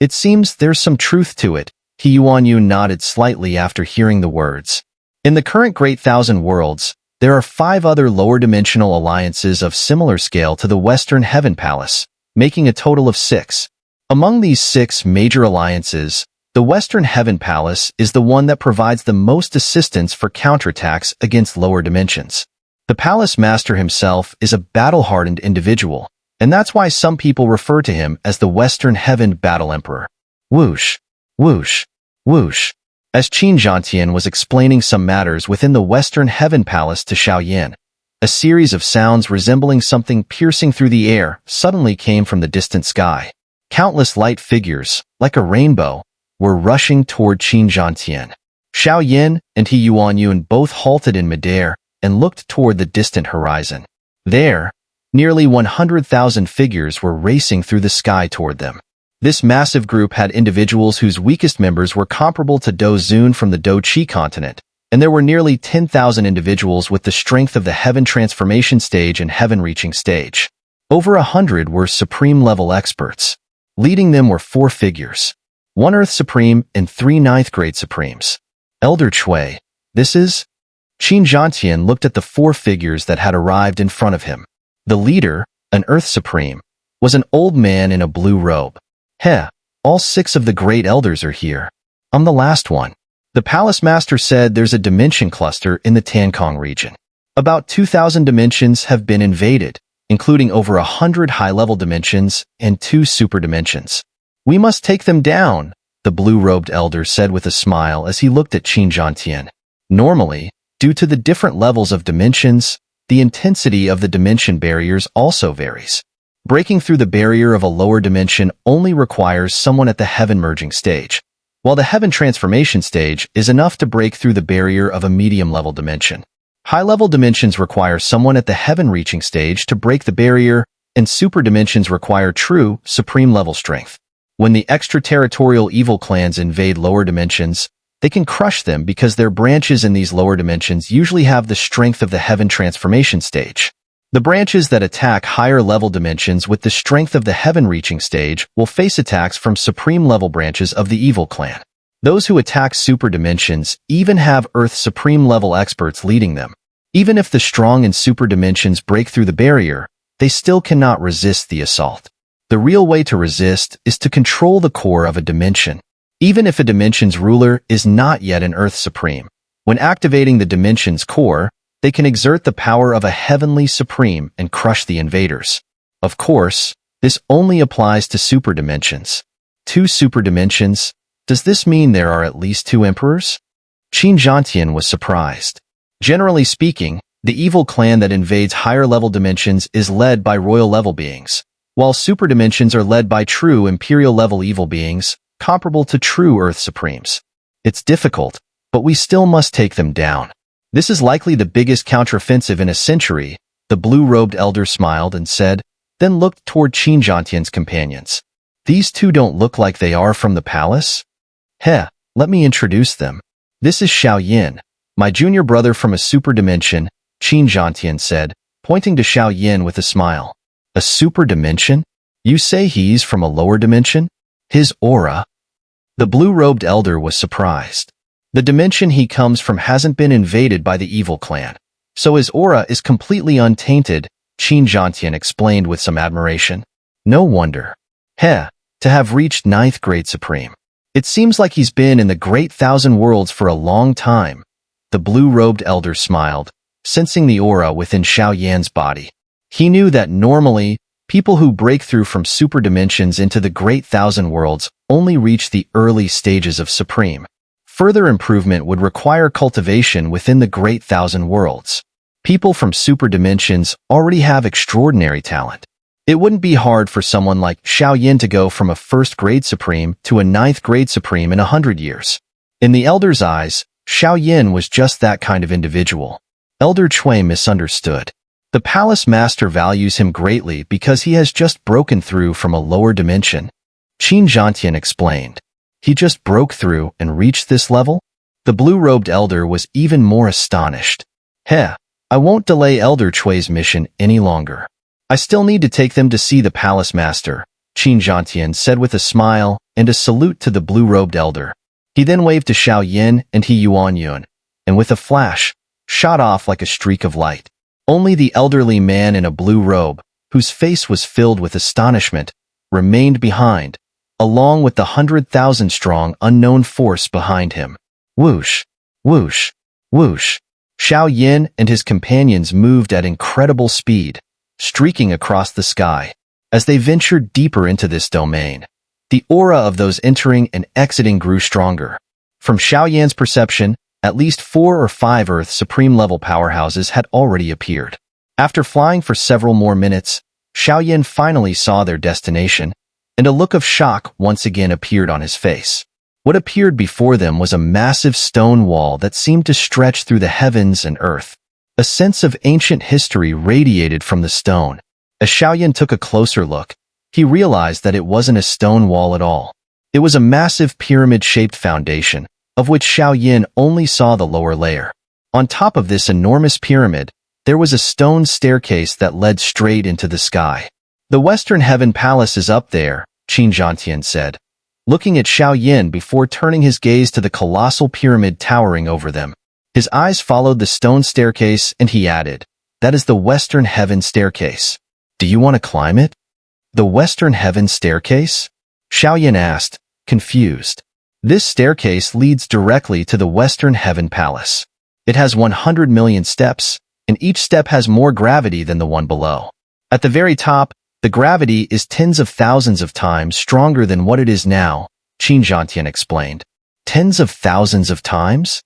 It seems there's some truth to it. He Yuanyu nodded slightly after hearing the words. In the current Great Thousand Worlds, there are 5 other lower-dimensional alliances of similar scale to the Western Heaven Palace, making a total of 6. Among these 6 major alliances, the Western Heaven Palace is the one that provides the most assistance for counterattacks against lower dimensions. The Palace Master himself is a battle-hardened individual, and that's why some people refer to him as the Western Heaven Battle Emperor. Whoosh, whoosh, whoosh. As Qin Zhantian was explaining some matters within the Western Heaven Palace to Xiao, a series of sounds resembling something piercing through the air suddenly came from the distant sky. Countless light figures, like a rainbow, were rushing toward Qin Zhantian. Xiao and He Yuanyun both halted in midair and looked toward the distant horizon. There, nearly 100,000 figures were racing through the sky toward them. This massive group had individuals whose weakest members were comparable to Do Xun from the Do Qi continent, and there were nearly 10,000 individuals with the strength of the Heaven Transformation stage and Heaven Reaching stage. Over 100 were Supreme-level experts. Leading them were 4 figures, 1 Earth Supreme and 3 ninth-grade Supremes. Elder Chui, this is? Qin Zhantian looked at the 4 figures that had arrived in front of him. The leader, an Earth Supreme, was an old man in a blue robe. Heh, all 6 of the great elders are here. I'm the last one. The Palace Master said there's a dimension cluster in the Tankong region. About 2,000 dimensions have been invaded, including over 100 high-level dimensions and 2 super dimensions. We must take them down, the blue-robed elder said with a smile as he looked at Qin Zhantian. Normally, due to the different levels of dimensions, the intensity of the dimension barriers also varies. Breaking through the barrier of a lower dimension only requires someone at the Heaven Merging stage, while the Heaven Transformation stage is enough to break through the barrier of a medium-level dimension. High-level dimensions require someone at the Heaven Reaching stage to break the barrier, and super dimensions require true, supreme-level strength. When the extraterritorial evil clans invade lower dimensions, they can crush them because their branches in these lower dimensions usually have the strength of the Heaven Transformation stage. The branches that attack higher-level dimensions with the strength of the Heaven-Reaching stage will face attacks from supreme-level branches of the evil clan. Those who attack super dimensions even have Earth Supreme-level experts leading them. Even if the strong and super dimensions break through the barrier, they still cannot resist the assault. The real way to resist is to control the core of a dimension. Even if a dimension's ruler is not yet an Earth Supreme, when activating the dimension's core, they can exert the power of a heavenly supreme and crush the invaders. Of course, this only applies to super dimensions. 2 super dimensions? Does this mean there are at least 2 emperors? Qin Zhantian was surprised. Generally speaking, the evil clan that invades higher-level dimensions is led by royal-level beings, while super dimensions are led by true imperial-level evil beings, comparable to true Earth Supremes. It's difficult, but we still must take them down. This is likely the biggest counteroffensive in a century, the blue-robed elder smiled and said, then looked toward Qin Zhantian's companions. These 2 don't look like they are from the palace? Heh, let me introduce them. This is Xiao, my junior brother from a super dimension, Qin Zhantian said, pointing to Xiao with a smile. A super dimension? You say he's from a lower dimension? His aura? The blue-robed elder was surprised. The dimension he comes from hasn't been invaded by the evil clan, so his aura is completely untainted, Qin Zhantian explained with some admiration. No wonder. Heh, to have reached 9th grade Supreme. It seems like he's been in the Great Thousand Worlds for a long time. The blue-robed elder smiled, sensing the aura within Xiao body. He knew that normally, people who break through from super dimensions into the Great Thousand Worlds only reach the early stages of Supreme. Further improvement would require cultivation within the Great Thousand Worlds. People from super dimensions already have extraordinary talent. It wouldn't be hard for someone like Xiao to go from a 1st grade Supreme to a 9th grade Supreme in 100 years. In the Elder's eyes, Xiao was just that kind of individual. Elder Chui misunderstood. The Palace Master values him greatly because he has just broken through from a lower dimension. Qin Zhantian explained. He just broke through and reached this level? The blue-robed elder was even more astonished. Heh, I won't delay Elder Chui's mission any longer. I still need to take them to see the Palace Master, Xun'er said with a smile and a salute to the blue-robed elder. He then waved to Xiao Yin and He Yuanyun, and with a flash, shot off like a streak of light. Only the elderly man in a blue robe, whose face was filled with astonishment, remained behind, along with the 100,000-strong unknown force behind him. Whoosh, whoosh, whoosh. Xiao Yin and his companions moved at incredible speed, streaking across the sky. As they ventured deeper into this domain, the aura of those entering and exiting grew stronger. From Xiao Yan's perception, at least 4 or 5 Earth Supreme-level powerhouses had already appeared. After flying for several more minutes, Xiao Yan finally saw their destination, and a look of shock once again appeared on his face. What appeared before them was a massive stone wall that seemed to stretch through the heavens and earth. A sense of ancient history radiated from the stone. As Xiao Yan took a closer look, he realized that it wasn't a stone wall at all. It was a massive pyramid-shaped foundation, of which Xiao Yan only saw the lower layer. On top of this enormous pyramid, there was a stone staircase that led straight into the sky. "The Western Heaven Palace is up there," Xun'er said, looking at Xiao Yan before turning his gaze to the colossal pyramid towering over them. His eyes followed the stone staircase and he added, "That is the Western Heaven Staircase. Do you want to climb it?" "The Western Heaven Staircase?" Xiao Yan asked, confused. "This staircase leads directly to the Western Heaven Palace. It has 100 million steps, and each step has more gravity than the one below. At the very top, the gravity is tens of thousands of times stronger than what it is now," Xun'er explained. "Tens of thousands of times?"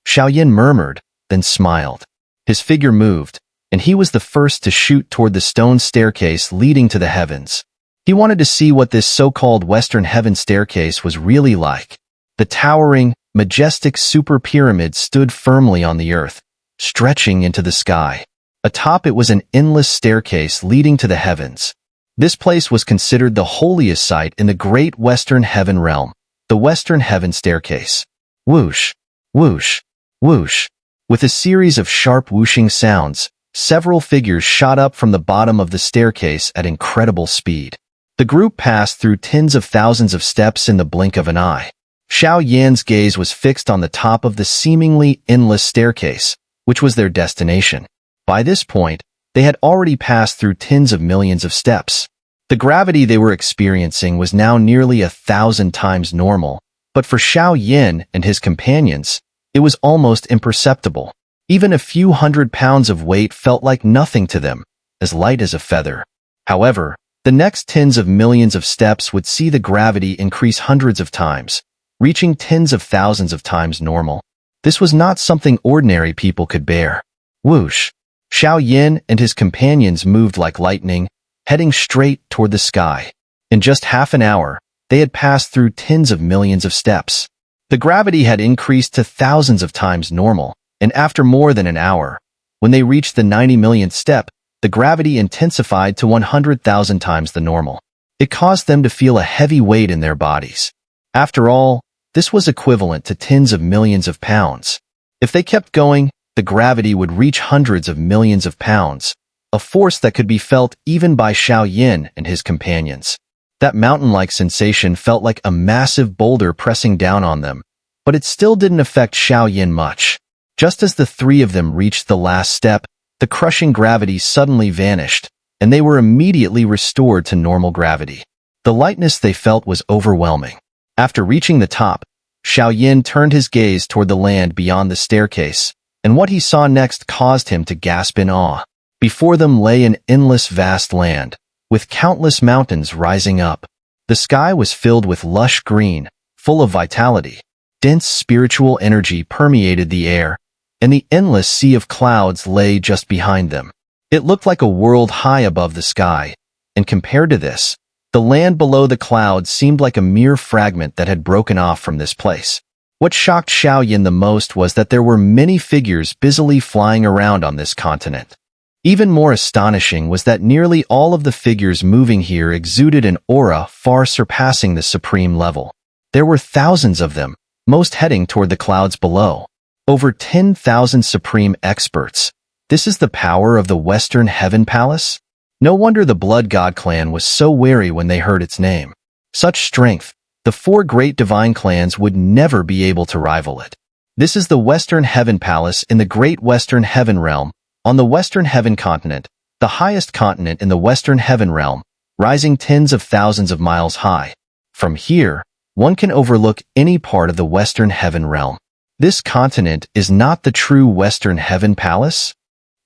Xiao Yan murmured, then smiled. His figure moved, and he was the first to shoot toward the stone staircase leading to the heavens. He wanted to see what this so-called Western Heaven Staircase was really like. The towering, majestic super pyramid stood firmly on the earth, stretching into the sky. Atop it was an endless staircase leading to the heavens. This place was considered the holiest site in the great Western Heaven realm, the Western Heaven Staircase. Whoosh, whoosh, whoosh. With a series of sharp whooshing sounds, several figures shot up from the bottom of the staircase at incredible speed. The group passed through tens of thousands of steps in the blink of an eye. Xiao Yan's gaze was fixed on the top of the seemingly endless staircase, which was their destination. By this point, they had already passed through tens of millions of steps. The gravity they were experiencing was now nearly 1,000 times normal, but for Xiao Yan and his companions, it was almost imperceptible. Even a few 100 pounds of weight felt like nothing to them, as light as a feather. However, the next tens of millions of steps would see the gravity increase hundreds of times, reaching tens of thousands of times normal. This was not something ordinary people could bear. Whoosh! Xiao Yan and his companions moved like lightning, heading straight toward the sky. In just half an hour, they had passed through tens of millions of steps. The gravity had increased to thousands of times normal, and after more than an hour, when they reached the 90 millionth step, the gravity intensified to 100,000 times the normal. It caused them to feel a heavy weight in their bodies. After all, this was equivalent to tens of millions of pounds. If they kept going, the gravity would reach hundreds of millions of pounds, a force that could be felt even by Xiao Yan and his companions. That mountain-like sensation felt like a massive boulder pressing down on them, but it still didn't affect Xiao Yan much. Just as the three of them reached the last step, the crushing gravity suddenly vanished, and they were immediately restored to normal gravity. The lightness they felt was overwhelming. After reaching the top, Xiao Yan turned his gaze toward the land beyond the staircase, and what he saw next caused him to gasp in awe. Before them lay an endless vast land, with countless mountains rising up. The sky was filled with lush green, full of vitality. Dense spiritual energy permeated the air, and the endless sea of clouds lay just behind them. It looked like a world high above the sky, and compared to this, the land below the clouds seemed like a mere fragment that had broken off from this place. What shocked Xiao Yan the most was that there were many figures busily flying around on this continent. Even more astonishing was that nearly all of the figures moving here exuded an aura far surpassing the supreme level. There were thousands of them, most heading toward the clouds below. Over 10,000 supreme experts. This is the power of the Western Heaven Palace? No wonder the Blood God clan was so wary when they heard its name. Such strength, the four great divine clans would never be able to rival it. This is the Western Heaven Palace in the Great Western Heaven Realm, on the Western Heaven Continent, the highest continent in the Western Heaven Realm, rising tens of thousands of miles high. From here, one can overlook any part of the Western Heaven Realm. This continent is not the true Western Heaven Palace?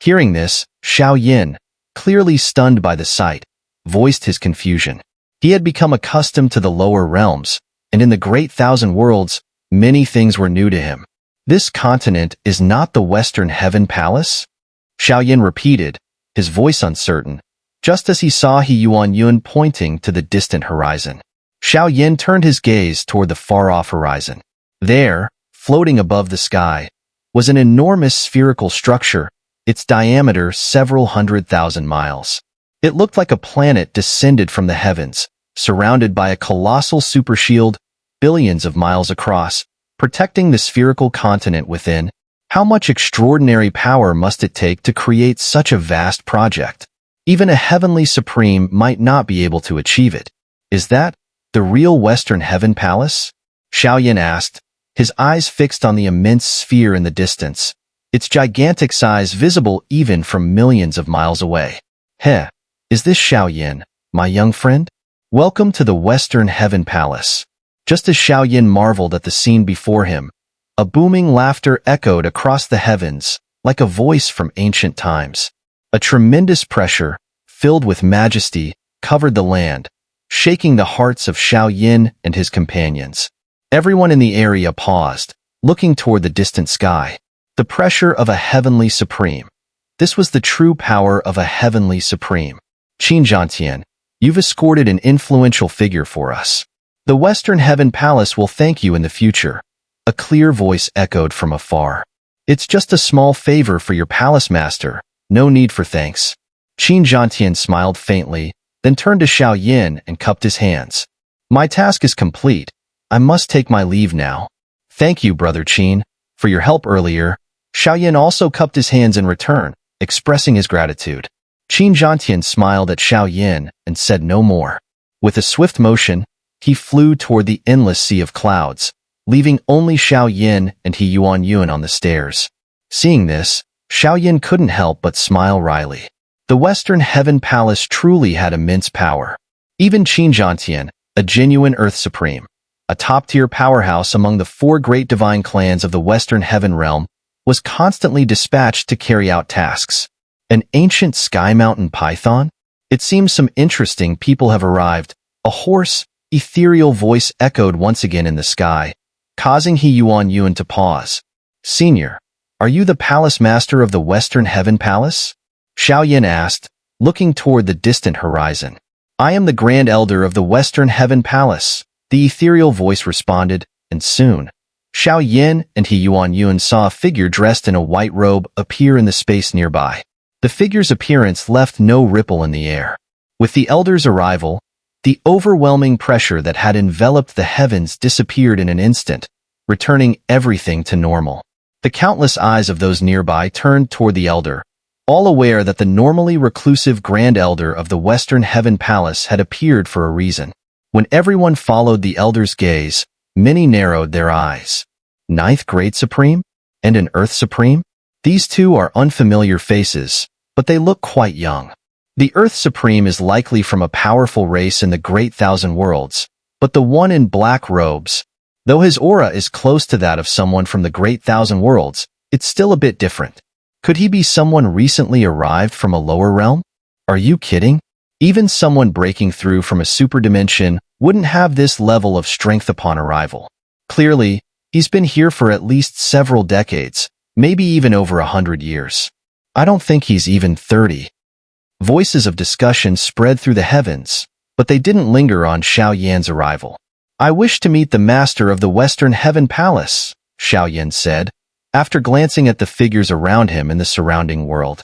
Hearing this, Xiao, clearly stunned by the sight, voiced his confusion. He had become accustomed to the lower realms, and in the Great Thousand Worlds, many things were new to him. This continent is not the Western Heaven Palace? Xiao repeated, his voice uncertain, just as he saw He Yuan pointing to the distant horizon. Xiao turned his gaze toward the far-off horizon. There, floating above the sky, was an enormous spherical structure, its diameter several 100,000 miles. It looked like a planet descended from the heavens, surrounded by a colossal supershield, billions of miles across, protecting the spherical continent within. How much extraordinary power must it take to create such a vast project? Even a heavenly supreme might not be able to achieve it. Is that the real Western Heaven Palace? Xiao asked, his eyes fixed on the immense sphere in the distance, its gigantic size visible even from millions of miles away. Heh, is this Xiao, my young friend? Welcome to the Western Heaven Palace. Just as Xiao marveled at the scene before him, a booming laughter echoed across the heavens, like a voice from ancient times. A tremendous pressure, filled with majesty, covered the land, shaking the hearts of Xiao and his companions. Everyone in the area paused, looking toward the distant sky. The pressure of a heavenly supreme. This was the true power of a heavenly supreme. Qin, you've escorted an influential figure for us. The Western Heaven Palace will thank you in the future. A clear voice echoed from afar. It's just a small favor for your palace master. No need for thanks. Qin smiled faintly, then turned to Xiao and cupped his hands. My task is complete. I must take my leave now. Thank you, Brother Qin, for your help earlier. Xiao also cupped his hands in return, expressing his gratitude. Qin smiled at Xiao and said no more. With a swift motion, he flew toward the endless sea of clouds, leaving only Xiao and He Yuan on the stairs. Seeing this, Xiao couldn't help but smile wryly. The Western Heaven Palace truly had immense power. Even Qin, a genuine Earth Supreme, a top-tier powerhouse among the four great divine clans of the Western Heaven Realm, was constantly dispatched to carry out tasks. An ancient sky mountain python? It seems some interesting people have arrived. A hoarse, ethereal voice echoed once again in the sky, causing He Yuan to pause. Senior, are you the palace master of the Western Heaven Palace? Xiao asked, looking toward the distant horizon. I am the Grand Elder of the Western Heaven Palace, the ethereal voice responded, and soon, Xiao and He Yuan saw a figure dressed in a white robe appear in the space nearby. The figure's appearance left no ripple in the air. With the Elder's arrival, the overwhelming pressure that had enveloped the heavens disappeared in an instant, returning everything to normal. The countless eyes of those nearby turned toward the Elder, all aware that the normally reclusive Grand Elder of the Western Heaven Palace had appeared for a reason. When everyone followed the Elder's gaze, many narrowed their eyes. Ninth Grade Supreme? And an Earth Supreme? These two are unfamiliar faces, but they look quite young. The Earth Supreme is likely from a powerful race in the Great Thousand Worlds, but the one in black robes, though his aura is close to that of someone from the Great Thousand Worlds, it's still a bit different. Could he be someone recently arrived from a lower realm? Are you kidding? Even someone breaking through from a super dimension wouldn't have this level of strength upon arrival. Clearly, he's been here for at least several decades, maybe even over 100 years. I don't think he's even 30. Voices of discussion spread through the heavens, but they didn't linger on Xiao arrival. I wish to meet the master of the Western Heaven Palace, Xiao said, after glancing at the figures around him in the surrounding world.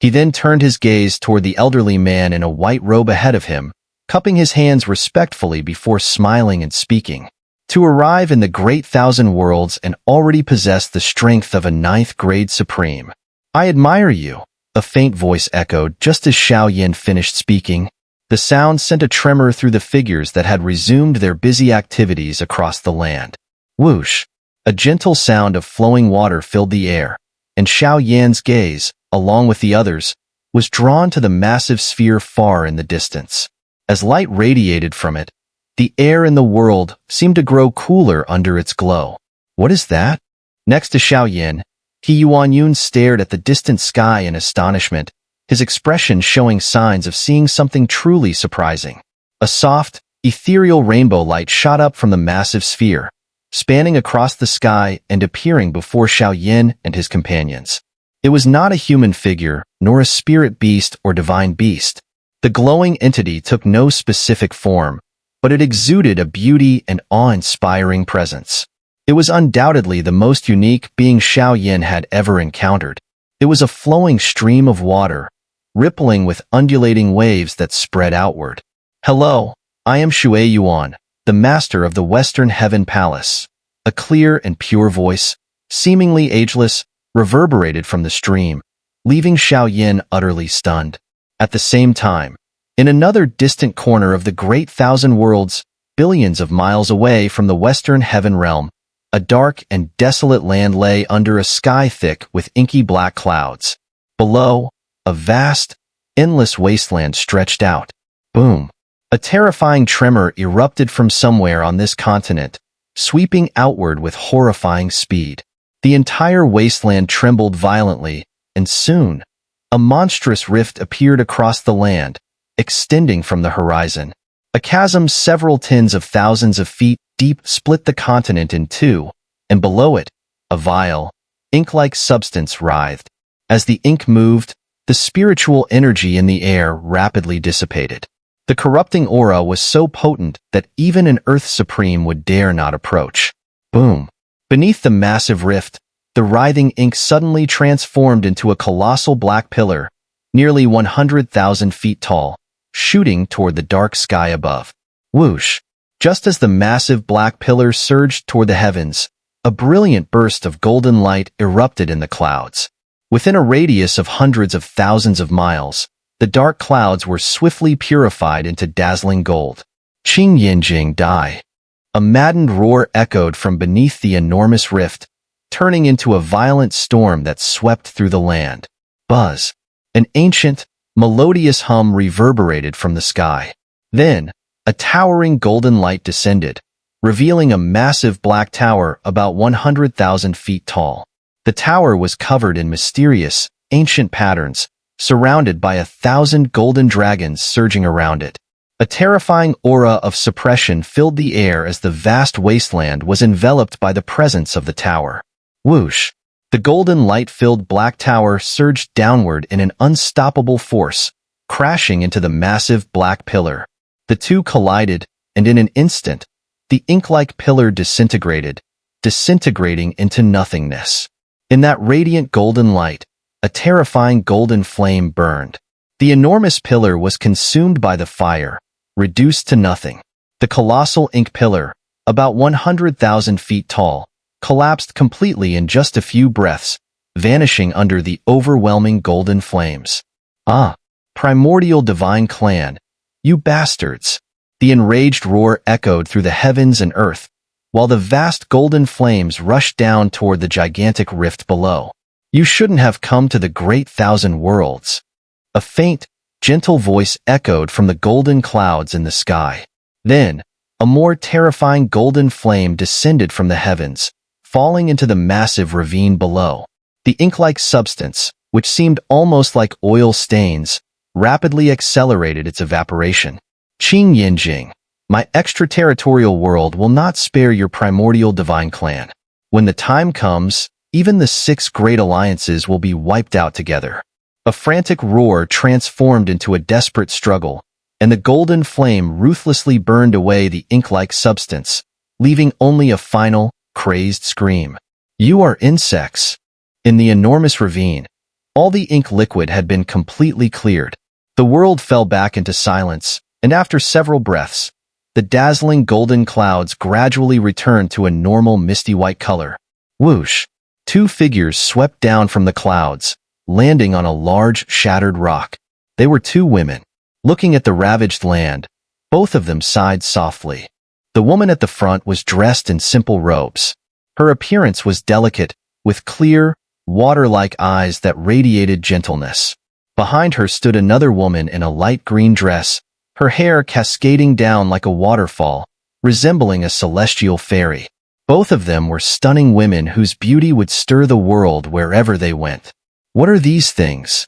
He then turned his gaze toward the elderly man in a white robe ahead of him, cupping his hands respectfully before smiling and speaking. To arrive in the Great Thousand Worlds and already possess the strength of a ninth grade supreme. I admire you. a faint voice echoed just as Xiao Yin finished speaking. The sound sent a tremor through the figures that had resumed their busy activities across the land. Whoosh! A gentle sound of flowing water filled the air, and Xiao Yan's gaze, along with the others, was drawn to the massive sphere far in the distance. As light radiated from it, the air in the world seemed to grow cooler under its glow. What is that? Next to Xiao Yin, He Yuanyun stared at the distant sky in astonishment, his expression showing signs of seeing something truly surprising. A soft, ethereal rainbow light shot up from the massive sphere, spanning across the sky and appearing before Xiao Yin and his companions. It was not a human figure, nor a spirit beast or divine beast. The glowing entity took no specific form, but it exuded a beauty and awe-inspiring presence. It was undoubtedly the most unique being Xiao Yin had ever encountered. It was a flowing stream of water, rippling with undulating waves that spread outward. "Hello, I am Xue Yuan, the master of the Western Heaven Palace." A clear and pure voice, seemingly ageless, reverberated from the stream, leaving Xiao Yin utterly stunned. At the same time, in another distant corner of the Great Thousand Worlds, billions of miles away from the Western Heaven Realm, a dark and desolate land lay under a sky thick with inky black clouds. Below, a vast, endless wasteland stretched out. Boom! A terrifying tremor erupted from somewhere on this continent, sweeping outward with horrifying speed. The entire wasteland trembled violently, and soon, a monstrous rift appeared across the land, extending from the horizon. A chasm several tens of thousands of feet deep split the continent in two, and below it, a vile, ink-like substance writhed. As the ink moved, the spiritual energy in the air rapidly dissipated. The corrupting aura was so potent that even an Earth Supreme would dare not approach. Boom! Beneath the massive rift, the writhing ink suddenly transformed into a colossal black pillar, nearly 100,000 feet tall, shooting toward the dark sky above. Whoosh! Just as the massive black pillar surged toward the heavens, a brilliant burst of golden light erupted in the clouds. Within a radius of hundreds of thousands of miles, the dark clouds were swiftly purified into dazzling gold. Qing Yinjing Dai. A maddened roar echoed from beneath the enormous rift, turning into a violent storm that swept through the land. Buzz! An ancient, melodious hum reverberated from the sky. Then, a towering golden light descended, revealing a massive black tower about 100,000 feet tall. The tower was covered in mysterious, ancient patterns, surrounded by 1,000 golden dragons surging around it. A terrifying aura of suppression filled the air as the vast wasteland was enveloped by the presence of the tower. Whoosh! The golden light-filled black tower surged downward in an unstoppable force, crashing into the massive black pillar. The two collided, and in an instant, the ink-like pillar disintegrated, disintegrating into nothingness. In that radiant golden light, a terrifying golden flame burned. The enormous pillar was consumed by the fire, reduced to nothing. The colossal ink pillar, about 100,000 feet tall, collapsed completely in just a few breaths, vanishing under the overwhelming golden flames. "Ah, primordial divine clan, you bastards!" The enraged roar echoed through the heavens and earth, while the vast golden flames rushed down toward the gigantic rift below. "You shouldn't have come to the Great Thousand Worlds." A faint, gentle voice echoed from the golden clouds in the sky. Then, a more terrifying golden flame descended from the heavens, falling into the massive ravine below. The ink-like substance, which seemed almost like oil stains, rapidly accelerated its evaporation. "Qing Yinjing, my extraterritorial world will not spare your primordial divine clan. When the time comes, even the 6 great alliances will be wiped out together." A frantic roar transformed into a desperate struggle, and the golden flame ruthlessly burned away the ink-like substance, leaving only a final, crazed scream. "You are insects." In the enormous ravine, all the ink liquid had been completely cleared. The world fell back into silence, and after several breaths, the dazzling golden clouds gradually returned to a normal misty white color. Whoosh! 2 figures swept down from the clouds, landing on a large, shattered rock. They were two women. Looking at the ravaged land, both of them sighed softly. The woman at the front was dressed in simple robes. Her appearance was delicate, with clear, water-like eyes that radiated gentleness. Behind her stood another woman in a light green dress, her hair cascading down like a waterfall, resembling a celestial fairy. Both of them were stunning women whose beauty would stir the world wherever they went. "What are these things?"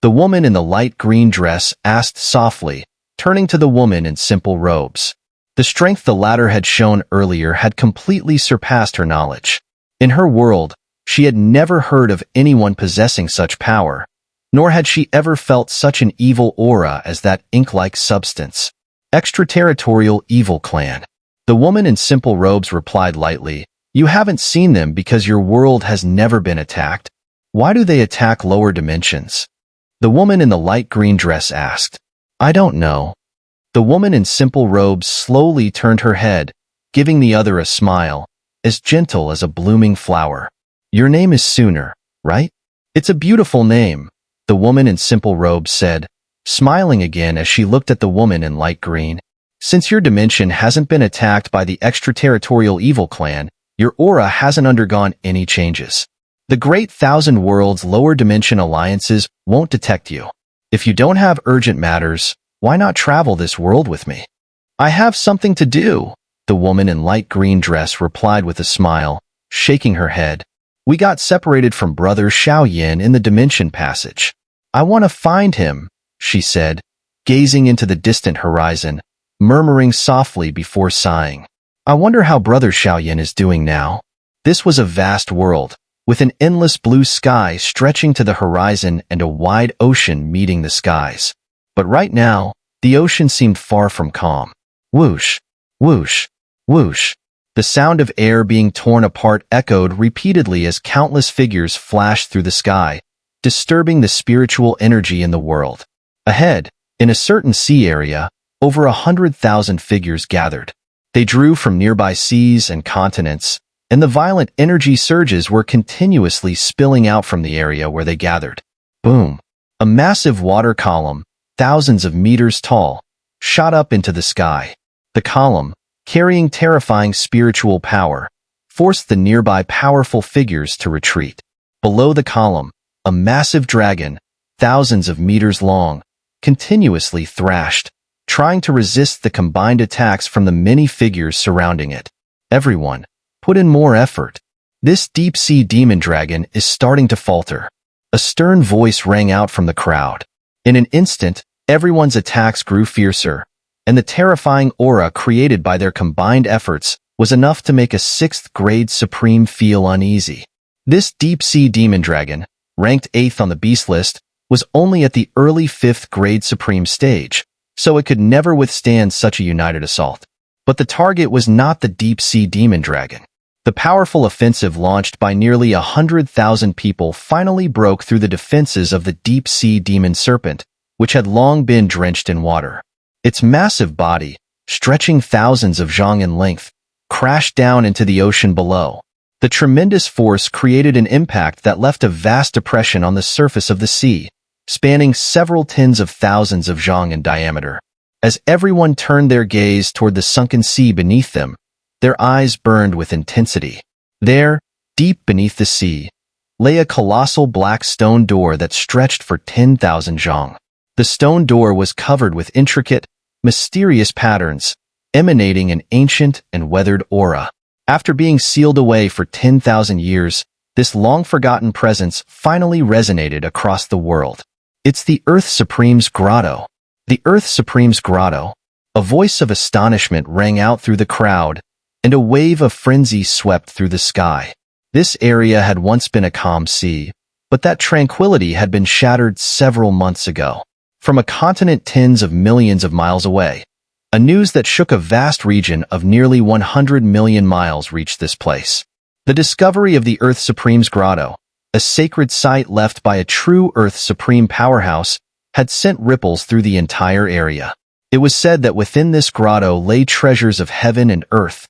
The woman in the light green dress asked softly, turning to the woman in simple robes. The strength the latter had shown earlier had completely surpassed her knowledge. In her world, she had never heard of anyone possessing such power, nor had she ever felt such an evil aura as that ink-like substance. Extraterritorial evil clan. The woman in simple robes replied lightly, "You haven't seen them because your world has never been attacked. Why do they attack lower dimensions?" The woman in the light green dress asked. "I don't know." The woman in simple robes slowly turned her head, giving the other a smile, as gentle as a blooming flower. "Your name is Xun'er, right?" "It's a beautiful name," the woman in simple robes said, smiling again as she looked at the woman in light green. "Since your dimension hasn't been attacked by the extraterritorial evil clan, your aura hasn't undergone any changes. The Great Thousand Worlds lower dimension alliances won't detect you. If you don't have urgent matters, why not travel this world with me?" "I have something to do," the woman in light green dress replied with a smile, shaking her head. "We got separated from brother Xiao in the dimension passage. I want to find him," she said, gazing into the distant horizon, murmuring softly before sighing. "I wonder how brother Xiao is doing now." This was a vast world, with an endless blue sky stretching to the horizon and a wide ocean meeting the skies. But right now, the ocean seemed far from calm. Whoosh, whoosh, whoosh. The sound of air being torn apart echoed repeatedly as countless figures flashed through the sky, disturbing the spiritual energy in the world. Ahead, in a certain sea area, over 100,000 figures gathered. They drew from nearby seas and continents, and the violent energy surges were continuously spilling out from the area where they gathered. Boom! A massive water column, thousands of meters tall, shot up into the sky. The column, carrying terrifying spiritual power, forced the nearby powerful figures to retreat. Below the column, a massive dragon, thousands of meters long, continuously thrashed, trying to resist the combined attacks from the many figures surrounding it. Everyone, put in more effort. This deep-sea demon dragon is starting to falter. A stern voice rang out from the crowd. In an instant, everyone's attacks grew fiercer, and the terrifying aura created by their combined efforts was enough to make a 6th-grade Supreme feel uneasy. This deep-sea demon dragon, ranked 8th on the beast list, was only at the early 5th-grade Supreme stage, so it could never withstand such a united assault. But the target was not the deep-sea demon dragon. The powerful offensive launched by nearly 100,000 people finally broke through the defenses of the deep-sea demon serpent, which had long been drenched in water. Its massive body, stretching thousands of zhang in length, crashed down into the ocean below. The tremendous force created an impact that left a vast depression on the surface of the sea, spanning several tens of thousands of zhang in diameter. As everyone turned their gaze toward the sunken sea beneath them, their eyes burned with intensity. There, deep beneath the sea, lay a colossal black stone door that stretched for 10,000 zhang. The stone door was covered with intricate, mysterious patterns, emanating an ancient and weathered aura. After being sealed away for 10,000 years, this long-forgotten presence finally resonated across the world. "It's the Earth Supreme's grotto." The Earth Supreme's grotto. A voice of astonishment rang out through the crowd, and a wave of frenzy swept through the sky. This area had once been a calm sea, but that tranquility had been shattered several months ago. From a continent tens of millions of miles away, a news that shook a vast region of nearly 100 million miles reached this place. The discovery of the Earth Supreme's grotto, a sacred site left by a true Earth Supreme powerhouse, had sent ripples through the entire area. It was said that within this grotto lay treasures of heaven and earth,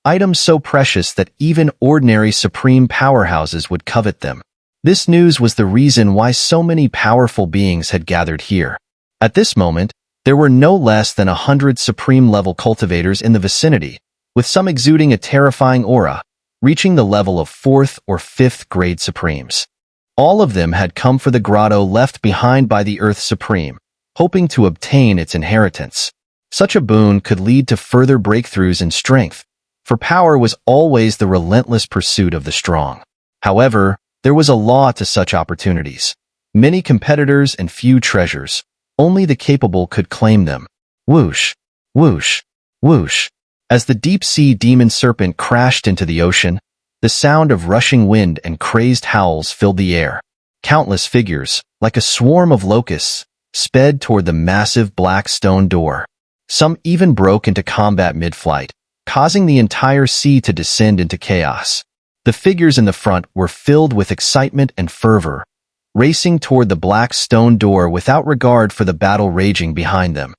items so precious that even ordinary supreme powerhouses would covet them. This news was the reason why so many powerful beings had gathered here. At this moment, there were no less than 100 supreme-level cultivators in the vicinity, with some exuding a terrifying aura, reaching the level of 4th or 5th grade supremes. All of them had come for the grotto left behind by the Earth Supreme, hoping to obtain its inheritance. Such a boon could lead to further breakthroughs in strength, for power was always the relentless pursuit of the strong. However, there was a law to such opportunities. Many competitors and few treasures. Only the capable could claim them. Whoosh, whoosh, whoosh. As the deep-sea demon serpent crashed into the ocean, the sound of rushing wind and crazed howls filled the air. Countless figures, like a swarm of locusts, sped toward the massive black stone door. Some even broke into combat mid-flight, causing the entire sea to descend into chaos. The figures in the front were filled with excitement and fervor, racing toward the black stone door without regard for the battle raging behind them.